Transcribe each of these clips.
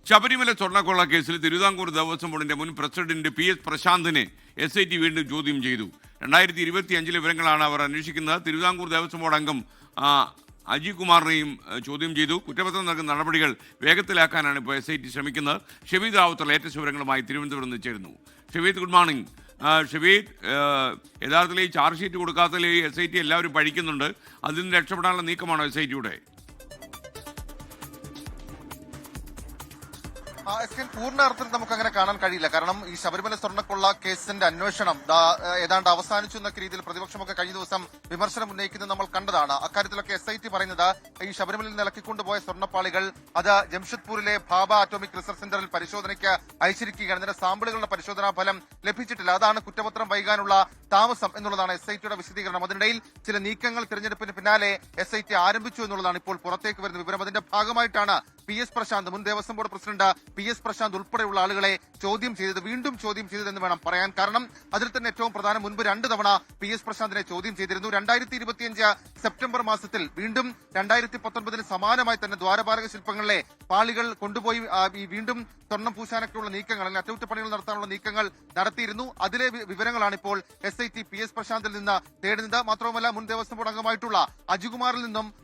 ശബരിമല സ്വർണ്ണക്കൊള്ള കേസിൽ തിരുവിതാംകൂർ ദേവസ്വം ബോർഡിന്റെ മുൻ പ്രസിഡന്റ് PS പ്രശാന്തിനെ SIT വീണ്ടും ചോദ്യം ചെയ്തു. 2025 വിവരങ്ങളാണ് അവർ അന്വേഷിക്കുന്നത്. തിരുവിതാംകൂർ ദേവസ്വം ബോർഡ് അംഗം അജയ് കുമാറിനെയും ചോദ്യം ചെയ്തു. കുറ്റപത്രം നൽകുന്ന നടപടികൾ വേഗത്തിലാക്കാനാണ് ഇപ്പോൾ SIT ശ്രമിക്കുന്നത്. ഷെവീദ് റാവുത്തർ ലേറ്റസ്റ്റ് വിവരങ്ങളുമായി തിരുവനന്തപുരത്ത് നിന്ന് ചേരുന്നു. Shaveed, good morning. ഷെവീദ്, യഥാർത്ഥത്തിൽ ഈ ചാർജ് ഷീറ്റ് കൊടുക്കാത്തതിൽ SIT എല്ലാവരും പഠിക്കുന്നുണ്ട്. അതിൽ നിന്ന് രക്ഷപ്പെടാനുള്ള നീക്കമാണോ SITയുടെ? പൂർണ്ണ അർത്ഥത്തിൽ നമുക്ക് അങ്ങനെ കാണാൻ കഴിയില്ല. കാരണം ഈ ശബരിമല സ്വർണ്ണക്കൊള്ള കേസിന്റെ അന്വേഷണം ഏതാണ്ട് അവസാനിച്ചു എന്നൊക്കെ രീതിയിൽ പ്രതിപക്ഷമൊക്കെ കഴിഞ്ഞ ദിവസം വിമർശനം ഉന്നയിക്കുന്നത് നമ്മൾ കണ്ടതാണ്. അക്കാര്യത്തിലൊക്കെ SIT പറയുന്നത് ഈ ശബരിമലയിൽ നിലക്കിക്കൊണ്ടുപോയ സ്വർണ്ണപ്പാളികൾ അത് ജംഷഡ്പൂരിലെ ഭാഭ ആറ്റോമിക് റിസർച്ച് സെന്ററിൽ പരിശോധനയ്ക്ക് അയച്ചിരിക്കുകയാണ്. ഇതിന്റെ സാമ്പിളുകളുടെ പരിശോധനാ ഫലം ലഭിച്ചിട്ടില്ല. അതാണ് കുറ്റപത്രം വൈകാനുള്ള താമസം എന്നുള്ളതാണ് SITയുടെ വിശദീകരണം. അതിനിടയിൽ ചില നീക്കങ്ങൾ തിരഞ്ഞെടുപ്പിന് പിന്നാലെ SIT ആരംഭിച്ചു എന്നുള്ളതാണ് ഇപ്പോൾ പുറത്തേക്ക് വരുന്ന വിവരം. അതിന്റെ ഭാഗമായിട്ടാണ് PS പ്രശാന്ത്, മുൻ Devaswom board president PS Prashant ഉൾപ്പെടെയുള്ള ആളുകളെ ചോദ്യം ചെയ്തത്, വീണ്ടും ചോദ്യം ചെയ്തതെന്ന് വേണം പറയാൻ. കാരണം അതിൽ തന്നെ ഏറ്റവും പ്രധാനം, മുൻപ് 2 തവണ PS പ്രശാന്തിനെ ചോദ്യം ചെയ്തിരുന്നു. 2025 സെപ്റ്റംബർ മാസത്തിൽ വീണ്ടും 2019 സമാനമായി തന്നെ ദ്വാരപാലക ശില്പങ്ങളിലെ പാളികൾ കൊണ്ടുപോയി വീണ്ടും സ്വർണ്ണം പൂശാനൊക്കെയുള്ള നീക്കങ്ങൾ, അല്ലെങ്കിൽ അറ്റകുറ്റപ്പണികൾ നടത്താനുള്ള നീക്കങ്ങൾ നടത്തിയിരുന്നു. അതിലെ വിവരങ്ങളാണ് ഇപ്പോൾ SIT PS പ്രശാന്തിൽ നിന്ന് തേടുന്നത്. മാത്രവുമല്ല, മുൻ ദേവസ്വം ബോർഡ് അംഗമായിട്ടുള്ള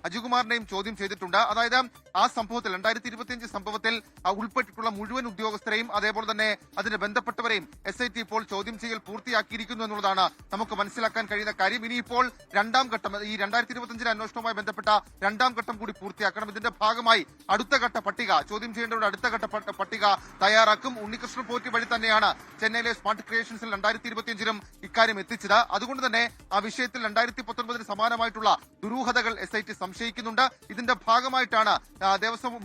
അജുകുമാറിനെയും ചോദ്യം ചെയ്തിട്ടുണ്ട്. അതായത് ആ സംഭവത്തിൽ 2025 സംഭവത്തിൽ ഉൾപ്പെട്ടിട്ടുള്ള മുഴുവൻ ഉദ്യോഗസ്ഥരെയും അതേപോലെ തന്നെ അതിന് ബന്ധപ്പെട്ടവരെയും SIT ഇപ്പോൾ ചോദ്യം ചെയ്യൽ പൂർത്തിയാക്കിയിരിക്കുന്നു എന്നുള്ളതാണ് നമുക്ക് മനസ്സിലാക്കാൻ കഴിയുന്ന കാര്യം. ഇനിയിപ്പോൾ രണ്ടാം ഘട്ടം, ഈ 2025 അന്വേഷണവുമായി ബന്ധപ്പെട്ട രണ്ടാം ഘട്ടം കൂടി പൂർത്തിയാക്കണം. ഇതിന്റെ ഭാഗമായി അടുത്ത ഘട്ട പട്ടിക, ചോദ്യം ചെയ്യേണ്ടവരുടെ അടുത്ത ഘട്ട പട്ടിക തയ്യാറാക്കും. ഉണ്ണികൃഷ്ണൻ പോറ്റി വഴി തന്നെയാണ് ചെന്നൈയിലെ സ്മാർട്ട് ക്രിയേഷൻസിൽ 2025 ഇക്കാര്യം എത്തിച്ചത്. അതുകൊണ്ട് തന്നെ ആ വിഷയത്തിൽ 2019 സമാനമായിട്ടുള്ള ദുരൂഹതകൾ SIT സംശയിക്കുന്നുണ്ട്. ഇതിന്റെ ഭാഗമായിട്ടാണ്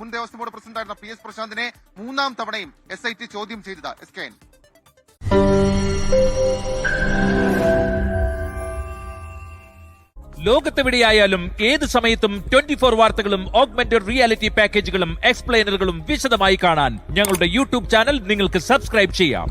മുൻ ദേവസ്വം ബോർഡ് പ്രസിഡന്റായിരുന്ന PS പ്രശാന്തിനെ 3ാം തവണയും SIT ചോദ്യം ചെയ്തത്. SKN ലോകത്തെവിടെയായാലും ഏത് സമയത്തും 24 വാർത്തകളും ഓഗ്മെന്റഡ് റിയാലിറ്റി പാക്കേജുകളും എക്സ്പ്ലെയിനറുകളും വിശദമായി കാണാൻ ഞങ്ങളുടെ YouTube ചാനൽ നിങ്ങൾക്ക് സബ്സ്ക്രൈബ് ചെയ്യാം.